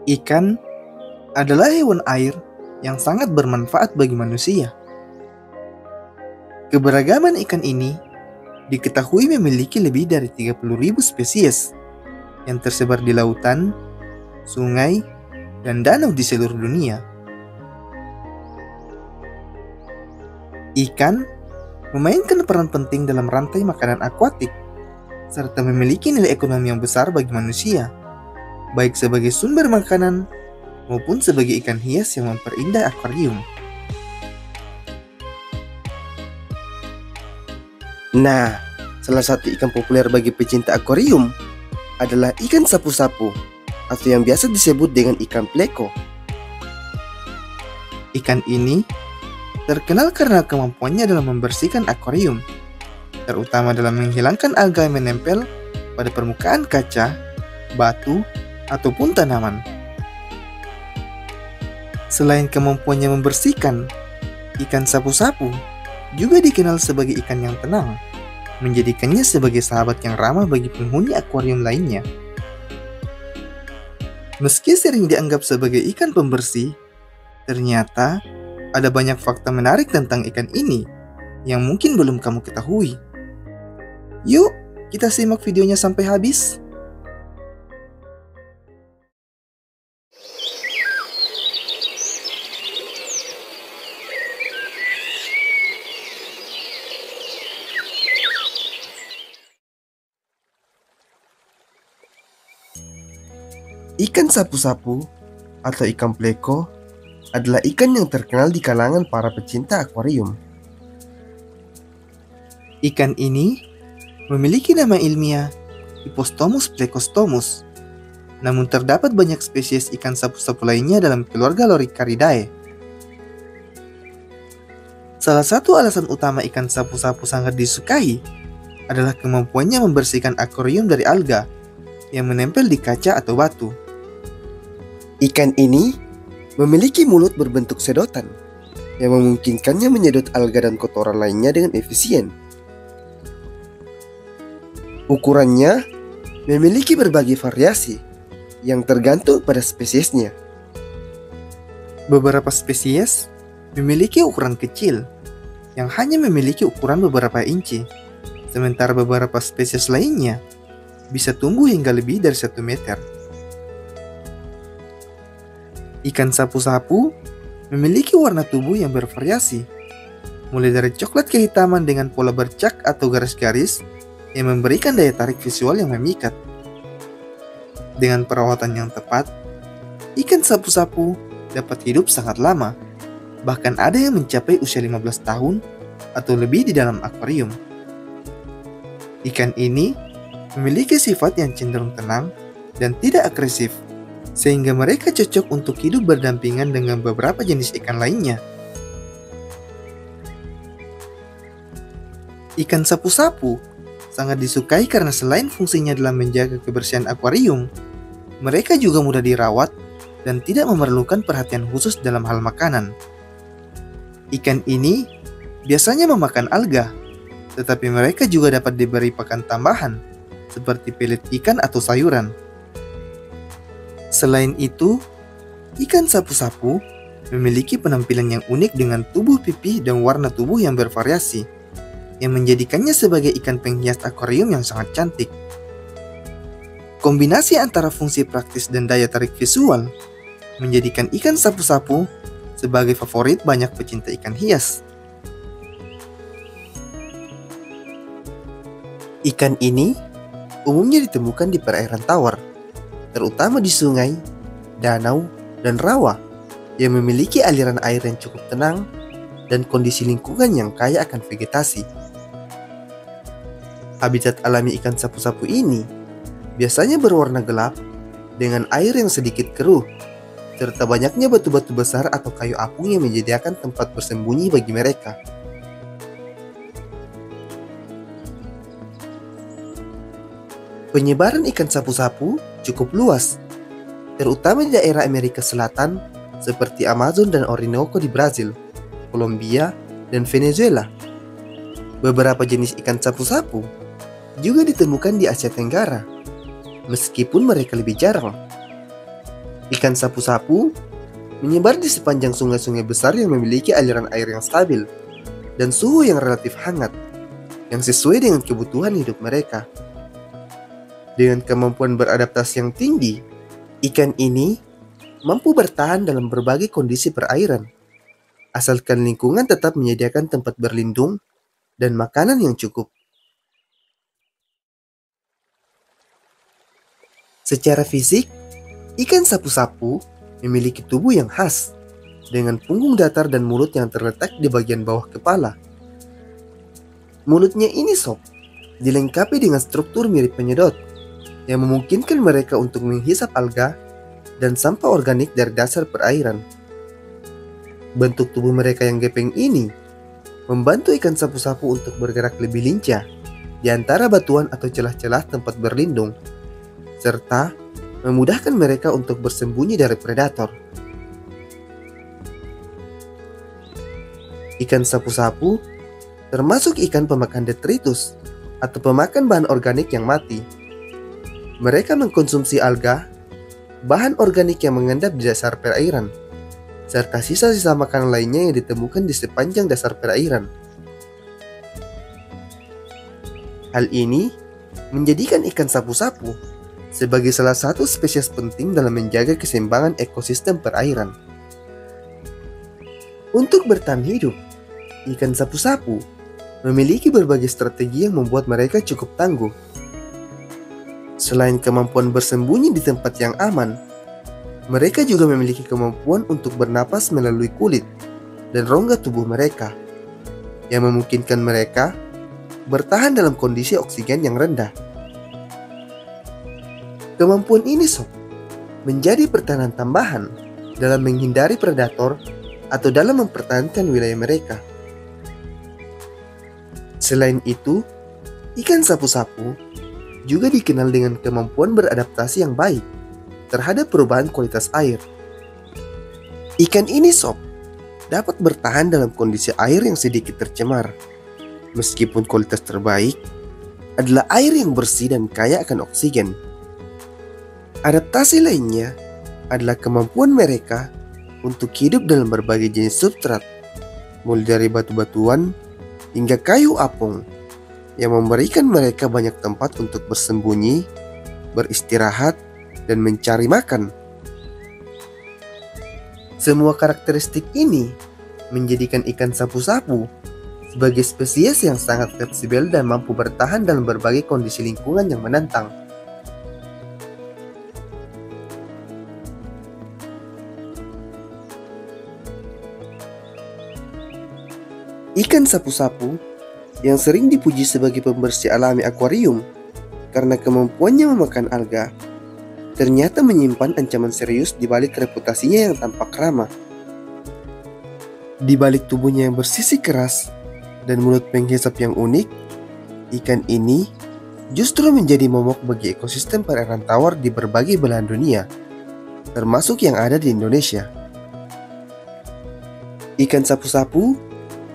Ikan adalah hewan air yang sangat bermanfaat bagi manusia. Keberagaman ikan ini diketahui memiliki lebih dari 30.000 spesies yang tersebar di lautan, sungai, dan danau di seluruh dunia. Ikan memainkan peran penting dalam rantai makanan akuatik, serta memiliki nilai ekonomi yang besar bagi manusia, baik sebagai sumber makanan maupun sebagai ikan hias yang memperindah akuarium. Nah, salah satu ikan populer bagi pecinta akuarium adalah ikan sapu-sapu atau yang biasa disebut dengan ikan pleko. Ikan ini terkenal karena kemampuannya dalam membersihkan akuarium, terutama dalam menghilangkan alga yang menempel pada permukaan kaca, batu, ataupun tanaman. Selain kemampuannya membersihkan, ikan sapu-sapu juga dikenal sebagai ikan yang tenang, menjadikannya sebagai sahabat yang ramah bagi penghuni akuarium lainnya. Meski sering dianggap sebagai ikan pembersih, ternyata ada banyak fakta menarik tentang ikan ini yang mungkin belum kamu ketahui. Yuk, kita simak videonya sampai habis. Ikan sapu-sapu atau ikan pleko adalah ikan yang terkenal di kalangan para pecinta akuarium. Ikan ini memiliki nama ilmiah Hippostomus plecostomus, namun terdapat banyak spesies ikan sapu-sapu lainnya dalam keluarga Loricaridae. Salah satu alasan utama ikan sapu-sapu sangat disukai adalah kemampuannya membersihkan akuarium dari alga yang menempel di kaca atau batu. Ikan ini memiliki mulut berbentuk sedotan yang memungkinkannya menyedot alga dan kotoran lainnya dengan efisien. Ukurannya memiliki berbagai variasi yang tergantung pada spesiesnya. Beberapa spesies memiliki ukuran kecil yang hanya memiliki ukuran beberapa inci, sementara beberapa spesies lainnya bisa tumbuh hingga lebih dari 1 meter. Ikan sapu-sapu memiliki warna tubuh yang bervariasi, mulai dari coklat kehitaman dengan pola bercak atau garis-garis yang memberikan daya tarik visual yang memikat. Dengan perawatan yang tepat, ikan sapu-sapu dapat hidup sangat lama, bahkan ada yang mencapai usia 15 tahun atau lebih di dalam akuarium. Ikan ini memiliki sifat yang cenderung tenang dan tidak agresif, sehingga mereka cocok untuk hidup berdampingan dengan beberapa jenis ikan lainnya. Ikan sapu-sapu sangat disukai karena selain fungsinya dalam menjaga kebersihan akuarium, mereka juga mudah dirawat dan tidak memerlukan perhatian khusus dalam hal makanan. Ikan ini biasanya memakan alga, tetapi mereka juga dapat diberi pakan tambahan, seperti pelet ikan atau sayuran. Selain itu, ikan sapu-sapu memiliki penampilan yang unik dengan tubuh pipih dan warna tubuh yang bervariasi, yang menjadikannya sebagai ikan penghias akuarium yang sangat cantik. Kombinasi antara fungsi praktis dan daya tarik visual menjadikan ikan sapu-sapu sebagai favorit banyak pecinta ikan hias. Ikan ini umumnya ditemukan di perairan tawar, terutama di sungai, danau, dan rawa yang memiliki aliran air yang cukup tenang dan kondisi lingkungan yang kaya akan vegetasi. Habitat alami ikan sapu-sapu ini biasanya berwarna gelap dengan air yang sedikit keruh, serta banyaknya batu-batu besar atau kayu apung yang menyediakan tempat bersembunyi bagi mereka. Penyebaran ikan sapu-sapu cukup luas, terutama di daerah Amerika Selatan seperti Amazon dan Orinoco di Brazil, Kolombia, dan Venezuela. Beberapa jenis ikan sapu-sapu juga ditemukan di Asia Tenggara, meskipun mereka lebih jarang. Ikan sapu-sapu menyebar di sepanjang sungai-sungai besar yang memiliki aliran air yang stabil dan suhu yang relatif hangat, yang sesuai dengan kebutuhan hidup mereka. Dengan kemampuan beradaptasi yang tinggi, ikan ini mampu bertahan dalam berbagai kondisi perairan, asalkan lingkungan tetap menyediakan tempat berlindung dan makanan yang cukup. Secara fisik, ikan sapu-sapu memiliki tubuh yang khas, dengan punggung datar dan mulut yang terletak di bagian bawah kepala. Mulutnya ini dilengkapi dengan struktur mirip penyedot, yang memungkinkan mereka untuk menghisap alga dan sampah organik dari dasar perairan. Bentuk tubuh mereka yang gepeng ini membantu ikan sapu-sapu untuk bergerak lebih lincah di antara batuan atau celah-celah tempat berlindung, serta memudahkan mereka untuk bersembunyi dari predator. Ikan sapu-sapu termasuk ikan pemakan detritus atau pemakan bahan organik yang mati. Mereka mengkonsumsi alga, bahan organik yang mengendap di dasar perairan, serta sisa-sisa makanan lainnya yang ditemukan di sepanjang dasar perairan. Hal ini menjadikan ikan sapu-sapu sebagai salah satu spesies penting dalam menjaga keseimbangan ekosistem perairan. Untuk bertahan hidup, ikan sapu-sapu memiliki berbagai strategi yang membuat mereka cukup tangguh. Selain kemampuan bersembunyi di tempat yang aman, mereka juga memiliki kemampuan untuk bernapas melalui kulit dan rongga tubuh mereka, yang memungkinkan mereka bertahan dalam kondisi oksigen yang rendah. Kemampuan ini menjadi pertahanan tambahan dalam menghindari predator atau dalam mempertahankan wilayah mereka. Selain itu, ikan sapu-sapu juga dikenal dengan kemampuan beradaptasi yang baik terhadap perubahan kualitas air. Ikan ini dapat bertahan dalam kondisi air yang sedikit tercemar, meskipun kualitas terbaik adalah air yang bersih dan kaya akan oksigen. Adaptasi lainnya adalah kemampuan mereka untuk hidup dalam berbagai jenis substrat, mulai dari batu-batuan hingga kayu apung, yang memberikan mereka banyak tempat untuk bersembunyi, beristirahat, dan mencari makan. Semua karakteristik ini menjadikan ikan sapu-sapu sebagai spesies yang sangat fleksibel dan mampu bertahan dalam berbagai kondisi lingkungan yang menantang. Ikan sapu-sapu yang sering dipuji sebagai pembersih alami akuarium karena kemampuannya memakan alga, ternyata menyimpan ancaman serius di balik reputasinya yang tampak ramah. Di balik tubuhnya yang bersisi keras dan mulut penghisap yang unik, ikan ini justru menjadi momok bagi ekosistem perairan tawar di berbagai belahan dunia, termasuk yang ada di Indonesia. Ikan sapu-sapu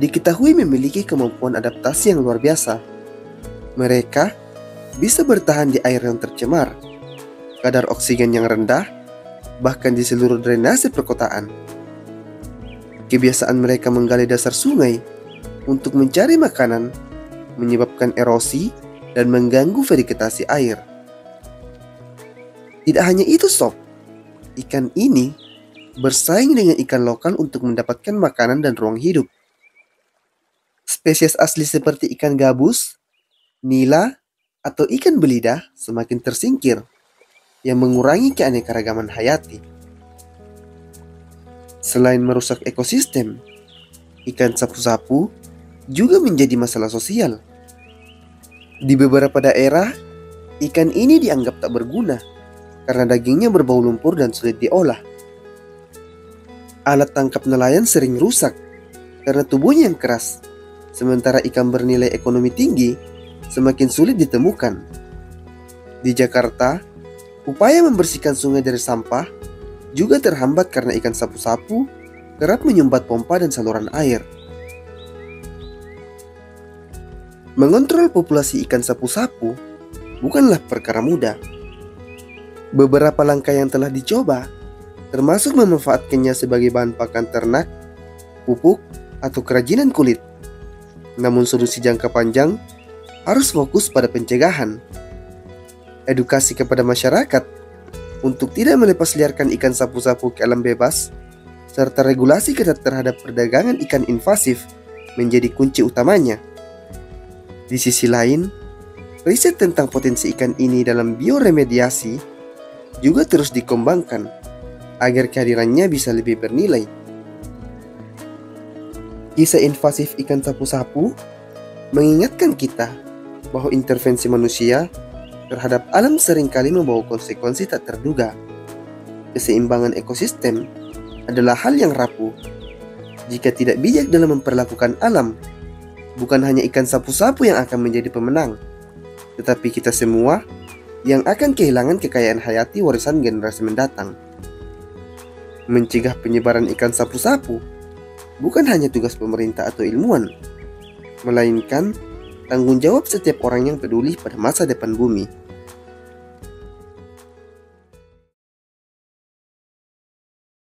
diketahui memiliki kemampuan adaptasi yang luar biasa. Mereka bisa bertahan di air yang tercemar, kadar oksigen yang rendah, bahkan di seluruh drainase perkotaan. Kebiasaan mereka menggali dasar sungai untuk mencari makanan menyebabkan erosi dan mengganggu vegetasi air. Tidak hanya itu ikan ini bersaing dengan ikan lokal untuk mendapatkan makanan dan ruang hidup. Spesies asli seperti ikan gabus, nila, atau ikan belida semakin tersingkir, yang mengurangi keanekaragaman hayati. Selain merusak ekosistem, ikan sapu-sapu juga menjadi masalah sosial. Di beberapa daerah, ikan ini dianggap tak berguna karena dagingnya berbau lumpur dan sulit diolah. Alat tangkap nelayan sering rusak karena tubuhnya yang keras, sementara ikan bernilai ekonomi tinggi semakin sulit ditemukan. Di Jakarta, upaya membersihkan sungai dari sampah juga terhambat karena ikan sapu-sapu kerap menyumbat pompa dan saluran air. Mengontrol populasi ikan sapu-sapu bukanlah perkara mudah. Beberapa langkah yang telah dicoba, termasuk memanfaatkannya sebagai bahan pakan ternak, pupuk, atau kerajinan kulit. Namun solusi jangka panjang harus fokus pada pencegahan. Edukasi kepada masyarakat untuk tidak melepas liarkan ikan sapu-sapu ke alam bebas, serta regulasi ketat terhadap perdagangan ikan invasif menjadi kunci utamanya. Di sisi lain, riset tentang potensi ikan ini dalam bioremediasi juga terus dikembangkan agar kehadirannya bisa lebih bernilai. Kisah invasif ikan sapu-sapu mengingatkan kita bahwa intervensi manusia terhadap alam seringkali membawa konsekuensi tak terduga. Keseimbangan ekosistem adalah hal yang rapuh jika tidak bijak dalam memperlakukan alam. Bukan hanya ikan sapu-sapu yang akan menjadi pemenang, tetapi kita semua yang akan kehilangan kekayaan hayati warisan generasi mendatang. Mencegah penyebaran ikan sapu-sapu bukan hanya tugas pemerintah atau ilmuwan, melainkan tanggung jawab setiap orang yang peduli pada masa depan bumi.